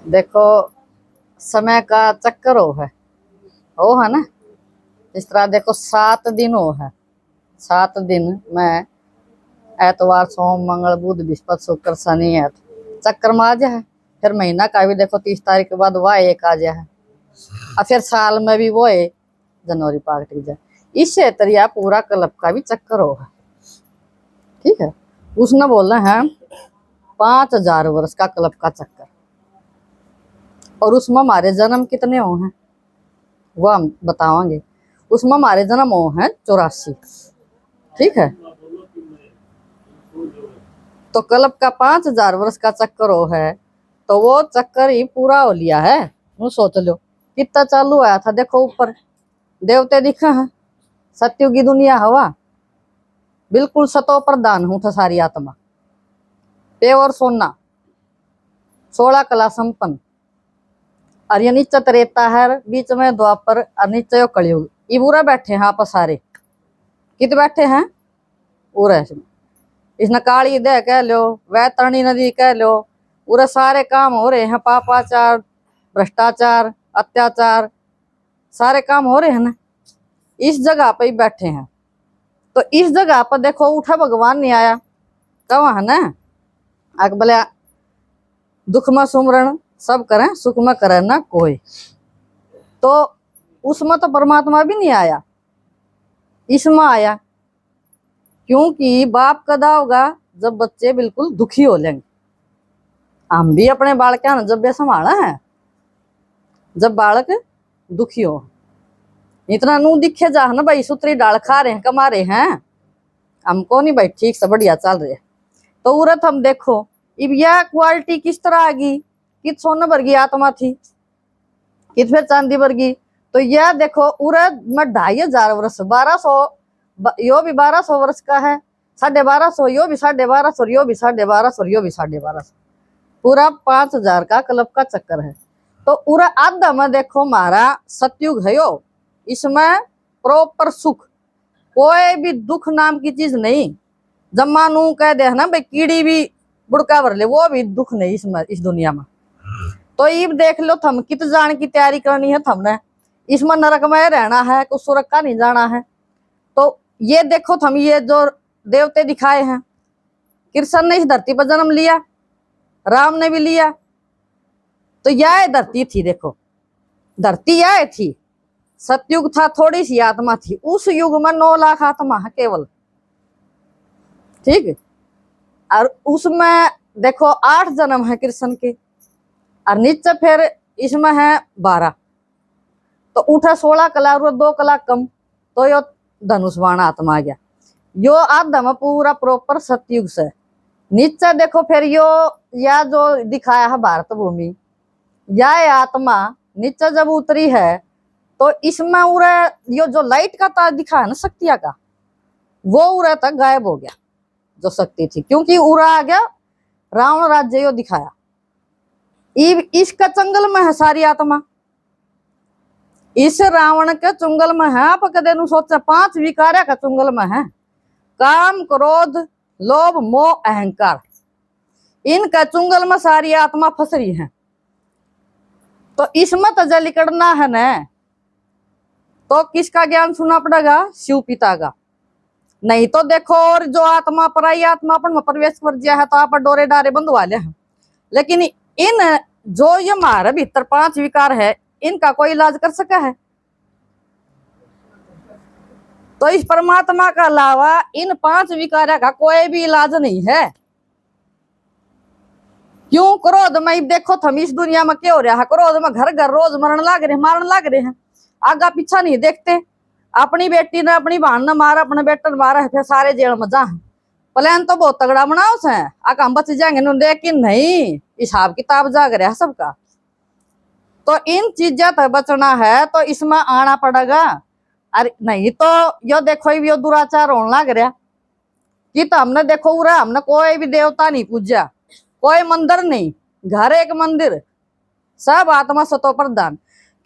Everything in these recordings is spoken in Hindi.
देखो समय का चक्कर हो है ना। इस तरह देखो 7 दिन है। 7 दिन में एतवार सोम मंगल बुध बृहस्पति शुक्र शनि है चक्कर में आ जा है। फिर महीना का भी देखो 30 तारीख के बाद वह एक आ जा है और फिर साल में भी वो है जनवरी पाक टिक जाए। इससे तरिया पूरा क्लब का भी चक्कर है। ठीक है, उसने बोलना है 5000 वर्ष का क्लब का चक्कर। और उसमें हमारे जन्म कितने हो हैं वो हम बतावांगे। उसमें हमारे जन्म हो हैं 84। ठीक है, तो क्लब का 5000 वर्ष का चक्कर हो है तो वो चक्कर ही पूरा हो लिया है। वो सोच लो कितना चालू आया था। देखो ऊपर देवते दिखे हैं, सत्युग की दुनिया हवा बिल्कुल सतो प्रधान हूं था सारी आत्मा पे और सोना 16 कला संपन्न। और ये नीचे त्रेता है बीच में द्वापर और नीचे कलयुग। ये पूरा बैठे हैं आप सारे कित बैठे हैं पूरा। इसने काली दह कह लो वैतरणी नदी कह लो पूरे सारे काम हो रहे हैं। पापाचार भ्रष्टाचार अत्याचार सारे काम हो रहे हैं ना इस जगह पे ही बैठे हैं। तो इस जगह पर देखो उठा भगवान नहीं आया कहा है ना आग बोले दुख में सुमरण सब करें सुख में करे ना कोई। तो उसमें तो परमात्मा भी नहीं आया इसमें आया क्योंकि बाप कदा होगा जब बच्चे बिल्कुल दुखी हो लेंगे। हम भी अपने बालक ना जब ये संभाला है जब बालक दुखी हो इतना नू दिखे जा ना भाई सूत्री डाल खा रहे हैं कमा रहे हैं हमको नहीं भाई ठीक से बढ़िया चल रहे। तो उरत हम देखो अब यह क्वालिटी किस तरह आ गई कित सोना वर्गी आत्मा थी कित फिर चांदी वर्गी। तो यह देखो उरत में 2500 वर्ष 1200 यो भी 1200 वर्ष का है 1250 यो भी 1250 यो भी 1250 यो भी 1250 पूरा 5000 का क्लब का चक्कर है। तो पूरा आधा में देखो हमारा सतयुग है यो इसमें प्रॉपर सुख कोई भी दुख नाम की चीज नहीं। जम्मा नू कह दे ना भाई कीड़ी भी बुड़का भर ले वो भी दुख नहीं इसमें इस दुनिया में। तो ये देख लो थम कित जान की तैयारी करनी है थमने इसमें नरक में रहना है कुछ सुरक का नहीं जाना है। तो ये देखो थम ये जो देवते दिखाए हैं कृष्ण ने इस धरती पर जन्म लिया राम ने भी लिया। तो यह धरती थी देखो धरती यह थी सतयुग था थोड़ी सी आत्मा थी उस युग में 9 लाख आत्मा है केवल। ठीक है, और उसमें देखो 8 जन्म है कृष्ण के और नीचे फिर इसमें है 12 तो उठा 16 कला और 2 कला कम तो यो धनुष बाण आत्मा आ गया। यो आधा में पूरा प्रॉपर सतयुग से नीचे देखो फिर यो या जो दिखाया है भारत भूमि या आत्मा नीचे जब उतरी है तो इसमें उरे यो जो लाइट का तार दिखा है ना शक्तिया का वो उरे तक गायब हो गया जो शक्ति थी क्योंकि उरा आ गया रावण राज्य यो दिखाया। इसका चंगल में है सारी आत्मा इस रावण के चुंगल में है। आप कदे नु सोचा 5 विकार्य का चुंगल में है काम क्रोध लोभ मोह अहंकार इनका चुंगल में सारी आत्मा फंस रही है। तो इसमें तो जल निकलना है ना तो किसका ज्ञान सुनना पड़ेगा शिव पिता का। नहीं तो देखो और जो आत्मा पराई आत्मा अपन में प्रवेश कर दिया है तो आप डोरे डारे बंधवा ले हैं। लेकिन इन जो ये हमारे भीतर 5 विकार है इनका कोई इलाज कर सका है। तो इस परमात्मा का अलावा इन 5 विकारों का कोई भी इलाज नहीं है। क्यों क्रोध में देखो थम इस दुनिया में क्या हो रहा है क्रोध में घर घर रोज मरण लाग रहे मारन लाग रहे हैं आगा पीछा नहीं देखते। अपनी बेटी ने अपनी बहन ने मारा अपने बेटे ने मारा है फिर सारे जेल में जा प्लान तो बहुत तगड़ा बनाओ से आगे हम बच जाएंगे लेकिन नहीं हिसाब किताब जाग रहा है सबका। तो इन चीजों तक बचना है तो इसमें आना पड़ेगा। अरे नहीं तो यो देखो यो दुराचार होने लग रहा कि तो हमने देखो उरा हमने कोई भी देवता नहीं पूजा कोई मंदिर नहीं घर एक मंदिर सब आत्मा सतो प्रधान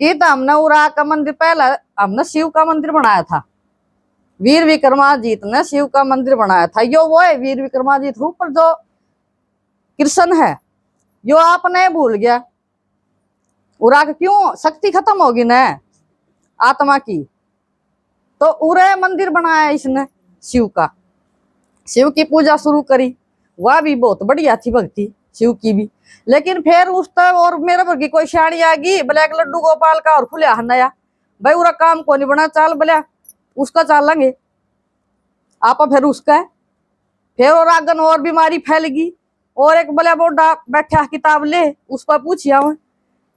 कि तो हमने उरा का मंदिर पहला हमने शिव का मंदिर बनाया था। वीर विक्रमाजीत ने शिव का मंदिर बनाया था यो वो है वीर विक्रमाजीत ऊपर जो कृष्ण है यो आपने भूल गया। उरा के क्यों शक्ति खत्म होगी ना आत्मा की, तो उरे मंदिर बनाया इसने शिव का, शिव की पूजा शुरू करी। वह भी बहुत बढ़िया थी भक्ति शिव की भी। लेकिन फिर उस तक और मेरे पर की कोई शाणी आ गई ब्लैक लड्डू गोपाल का और खुलिया नया, भाई उरा काम को नहीं बना, चाल बोलिया उसका चालेंगे आप, फिर उसका है। फिर और आगन और बीमारी फैल गई, और एक बोलिया बोडा बैठा किताब ले उस पर पूछिया मैं,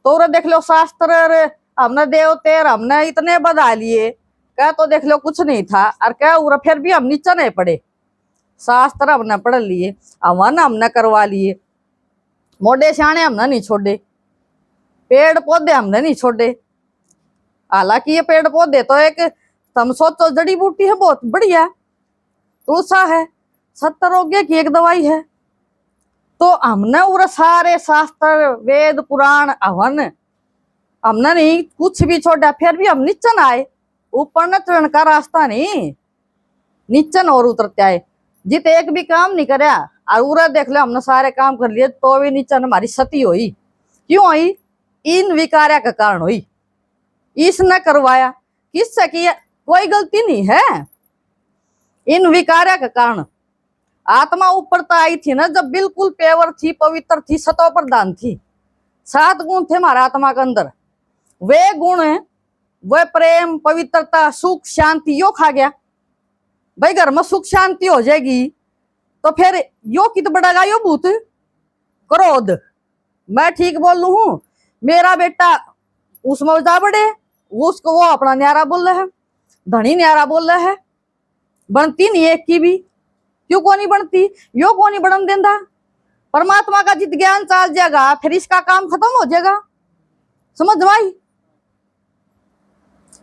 तो उरा देख लो शास्त्र हमने देवते हमने इतने बधा लिए, क्या तो देख लो कुछ नहीं था। और क्या उरा फिर भी हम नीचे नहीं पड़े, शास्त्र हमने पढ़ लिए, हवन हमने करवा लिए, मोटे शाने हमने नहीं छोड़े, पेड़ पौधे हमने नहीं छोड़े। हालांकि ये पेड़ पौधे तो एक तुम सोचो जड़ी बूटी है बहुत बढ़िया, तुलसा है, 70 रोग्य की एक दवाई है। तो हमने उरा सारे शास्त्र वेद पुराण हवन हमने नहीं कुछ भी छोड़ा, फिर भी हम नीचन आए। ऊपर न चढ़ने का रास्ता नहीं, नीचन और उतरते आए। जित एक भी काम नहीं करया और उरा देख लो हमने सारे काम कर लिए, तो भी नीचन हमारी सती हुई। क्यों हुई? इन विकार्या का कारण हुई, इसने करवाया। किससे किया? कोई गलती नहीं है, इन विकार्या का कारण। आत्मा ऊपर तो आई थी ना जब बिल्कुल पेवर थी, पवित्र थी, सतो प्रधान थी। 7 गुण थे हमारा आत्मा के अंदर, वे गुण वह प्रेम पवित्रता सुख शांति यो खा गया। भाई घर में सुख शांति हो जाएगी तो फिर यो कित बढ़ेगा, यो भूत क्रोध। मैं ठीक बोल लू हूं, मेरा बेटा उसमें जा बढ़े, उसको वो अपना न्यारा बोल रहा है, धनी न्यारा बोल रहा है, बनती नहीं एक की भी। क्यों को नहीं बनती? यो को नहीं बनन देंदा। परमात्मा का जित ज्ञान चाल जाएगा फिर इसका काम खत्म हो जाएगा। समझ भाई,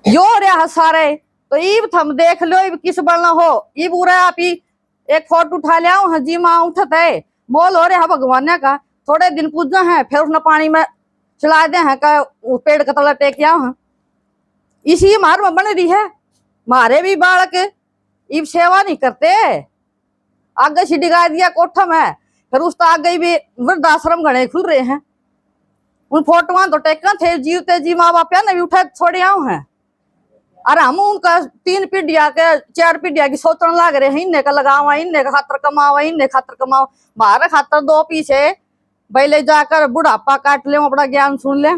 यो रहा सारे। तो इब थम देख लो इब किस बनना हो। इब उरा आप ही एक फोटो उठा लिया हजी माँ उठत है, मोल हो रहा भगवान का। थोड़े दिन पूजा है फिर उसने पानी में चला दे है का पेड़ का तला टेक है। इसी मार में बन रही है। मारे भी बालक इब सेवा नहीं करते, आगे सीढ़ी गा दिया कोठा में, फिर उस तो आगे भी वृद्धाश्रम घने खुल रहे हैं। उन फोटोआ तो टेका थे जीवते जी माँ बाप ने भी उठा छोड़े आऊ हैं। और हम उनका 3 पीढ़िया के 4 पीढ़िया की सोचने लग रहे हैं, इन्ने का लगावा, इन्ने का खातर कमावा, इन्ने खातर कमावा। मारे खातर 2 पीछे भाई ले जाकर बुढ़ापा काट ले, अपना ज्ञान सुन ले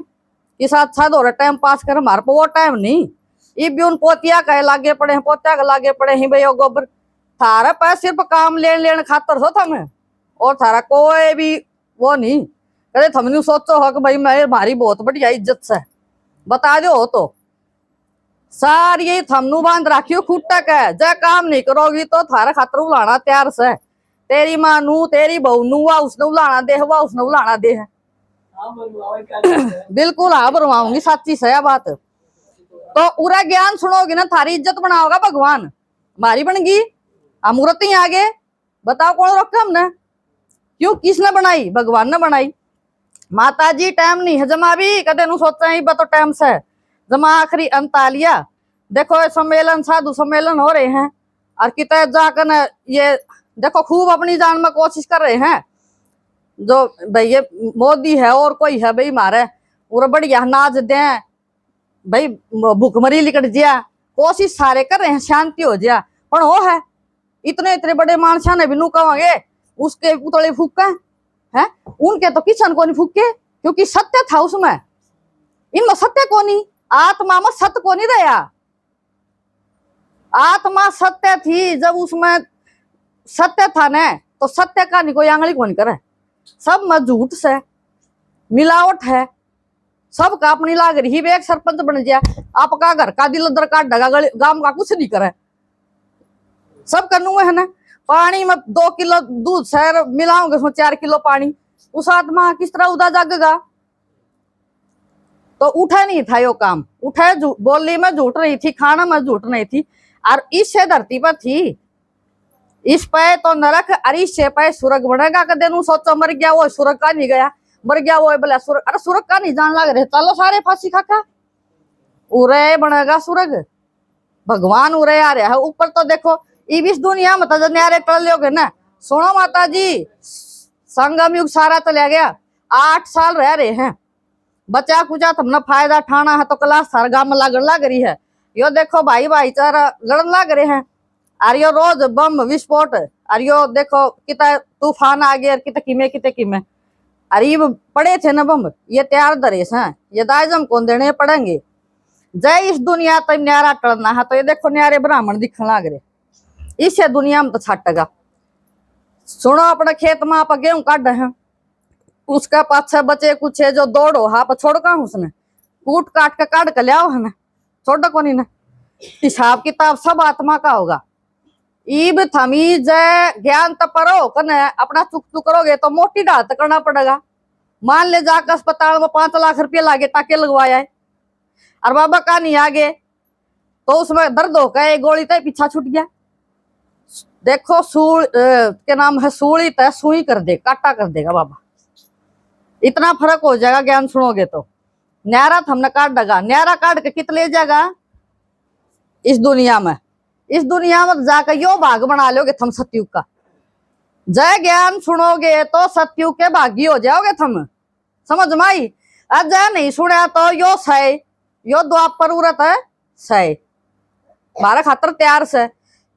कि साथ साथ और टाइम पास कर। हमारे को वो टाइम नहीं। ये भी उन पोतिया का लागे पड़े हैं, पोतिया का लागे पड़े हैं। भाई गोबर थारा पास सिर्फ काम लेने खातर हो था मैं, और थारा कोई भी वो नहीं करे। थमने सोचो हो कि भाई मैं हमारी बहुत बढ़िया इज्जत से बता दो हो तो सारी यही थमनू बांध राखियो खूटा का। जय काम नहीं करोगी तो थारा खातर उलाना तैयार से। तेरी माँ नू तेरी बहू नू वा उसने उलाना दे, हुआ उसने उलाना दे है। बिल्कुल हाँ बनवाऊंगी, सच्ची से बात। तो उरा ज्ञान सुनोगी ना थारी इज्जत बनाओगा भगवान। हमारी बन गई हम उरत ही आगे। बताओ कौन रोका हमने? क्यों किसने बनाई? भगवान ने बनाई। माता जी टाइम नहीं है जमा भी कदे नु सोचा ही तो टाइम से जमा आखिरी अंत आ लिया। देखो सम्मेलन साधु सम्मेलन हो रहे हैं और कितने जाकर ये देखो खूब अपनी जान में कोशिश कर रहे हैं। जो भाई ये मोदी है और कोई है भाई मारे पूरा बढ़िया नाच दे भाई, भूखमरी लिकट जिया, कोशिश सारे कर रहे हैं शांति हो जाए। पर वो है इतने इतने बड़े मानसा ने भी नू कहेंगे उसके पुतले फूके हैं, उनके तो किसान को नहीं फूके क्योंकि सत्य था उसमें। इनमें सत्य को नहीं, आत्मा में सत्य को नहीं रहा। आत्मा सत्य थी जब उसमें सत्य था न, तो सत्य का नहीं कोई आंगली को नहीं करे। सब में झूठ से मिलावट है, सबका अपनी लाग रही। एक सरपंच बन जाए आपका घर का दिल उधर का ढगा गांव का कुछ नहीं करे, सब करनू है ना। पानी में 2 किलो दूध शहर मिलाओगे उसमें 4 किलो पानी, उस आत्मा किस तरह उदा जागेगा? तो उठा नहीं था यो काम, उठे बोली में झूठ रही थी, खाना में झूठ नहीं थी। और इससे धरती पर थी, इस पे तो नरक और इससे पे स्वर्ग बनेगा। कदे नु सोचो मर गया वो स्वर्ग का नहीं गया, मर गया वो बोला स्वर्ग। अरे स्वर्ग का नहीं जान लग रहे, चलो सारे फांसी खाका उरे बनेगा स्वर्ग। भगवान उरे आ रहा है ऊपर। तो देखो इस दुनिया में तो न्यारे टल लोगे ना। सुनो माता जी, संगम युग सारा चला गया, 8 साल रह रहे हैं, बचा कुचा तुमने फायदा ठाना है तो क्लास सरगाम लगन लग रही है। यो देखो भाई भाईचारा लड़न लग रहे हैं, और यो रोज बम विस्फोट, और यो देखो कितना तूफान आ गया, कितने किमे अरे ये पड़े थे ना बम, ये तैयार दरेस हैं, ये दाइजम कौन देने पड़ेंगे। जय इस दुनिया तक न्यारा टलना है, तो ये देखो न्यारे ब्राह्मण दिखने लग रहे, इसे दुनिया में तो छटगा। सुनो अपने खेत में आप गेहूं काट हैं, उसका पाछे बचे कुछ है जो दौड़ो हाँ छोड़ का उसने कूट काट के काट के लियाओ है ना, छोड़ को नहीं ना। हिसाब किताब सब आत्मा का होगा। ईब थमी जय ज्ञान तपरो कने अपना चुक चुक करोगे तो मोटी डांत करना पड़ेगा। मान ले जाकर अस्पताल में 5 लाख रुपये लागे टाके लगवाया है, और बाबा का नहीं आगे तो उसमें दर्द हो गया, गोली तय पीछा छूट गया। देखो सूल के नाम है सूली तय सुई कर दे, काटा कर देगा बाबा, इतना फर्क हो जाएगा ज्ञान सुनोगे तो। न्यारा हमने काट देगा, न्यारा काट के कित ले जाएगा इस दुनिया में, इस दुनिया में जाकर यो भाग बना लोगे थम सतयुग का। जय ज्ञान सुनोगे तो सतयुग के भागी हो जाओगे थम, समझ में आई। जय नहीं सुना तो यो सही, यो द्वापर उरत है सही, बारह खातर तैयार से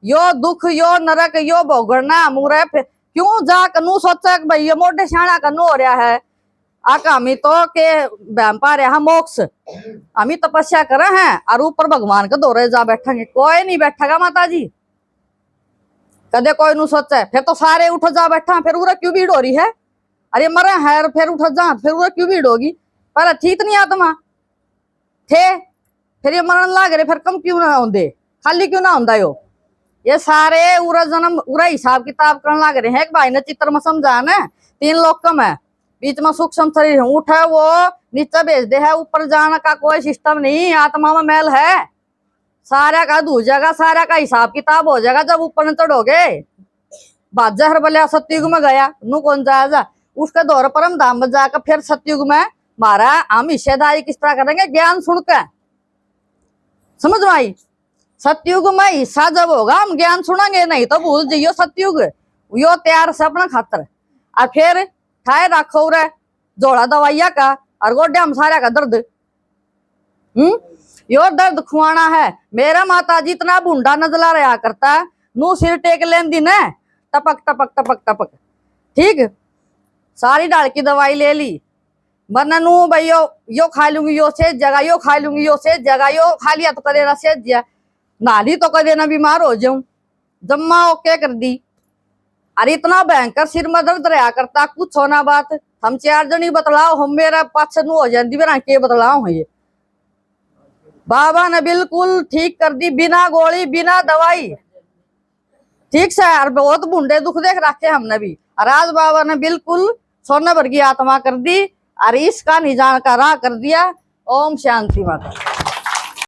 यो दुख यो नरक यो भोगना मुरे क्यों जा कनू सोचा भाई ये मोटे शाणा कनू हो रहा है। आका हमी तो के बहम पा रहे मोक्ष, हमी तपस्या करे हैं और ऊपर भगवान के दौरे जा बैठेंगे, कोई नहीं बैठेगा माता जी, कदे कोई नु सोचे। फिर तो सारे उठ जा बैठा, फिर उरा क्यों भीड़ हो रही है, अरे मरे है फिर उठ जा, फिर उरा क्यों भीड़ होगी, पहले ठीक नहीं आत्मा थे, फिर ये मरण लाग रहे, फिर कम क्यों ना होंगे, खाली क्यों ना होंदा यो। ये सारे उरा जन्म उरा हिसाब किताब करने लग रहे हैं। एक भाई ने चित्र में समझा ना 3 लोग कम है, बीच में सूक्ष्म शरीर उठे वो नीचे भेज दे है, ऊपर जाने का कोई सिस्टम नहीं, आत्मा में मैल है, सारा का धो जाएगा, सारा का हिसाब किताब हो जाएगा जब ऊपर न चढ़ोगे। बाजा हर बलिया सतयुग में गया नू कौन जाएगा, उसके दौर पर हम धाम में जाकर फिर सतयुग में मारा हम हिस्सेदारी किस तरह करेंगे ज्ञान सुन के, समझ में आई। सतयुग में हिस्सा जब होगा हम ज्ञान सुनेंगे, नहीं तो भूल जाइयो सतयुग यो तैयार से अपना खातर। और फिर ठाए रखो रे जोड़ा दवाइया का और गोड्या हम सारा का दर्द, यो दर्द खुआना है। मेरा माता जी इतना बूंदा नजला रहा करता, नू सिर टेक लेन दिन है टपक टपक टपक टपक, ठीक सारी डाल की दवाई ले ली, वरना नू भाई यो खा लूंगी यो से जगह, यो खा लूंगी यो से जगह, यो खा लिया तो कदे ना से दिया नाली तो कदे ना बीमार हो जाऊं, जम्मा ओके कर दी। अरे इतना भयंकर सिर में दर्द रहा करता, कुछ होना बात हम 4 जनी बतलाओ, हम मेरा पाछ नू हो जाती मेरा के बतलाओ है। ये बाबा ने बिल्कुल ठीक कर दी, बिना गोली बिना दवाई, ठीक से। और बहुत बूंदे दुख देख रखे हमने भी, और आज बाबा ने बिल्कुल सोने भर की आत्मा कर दी और इसका निजान का राह कर दिया। ओम शांति माता।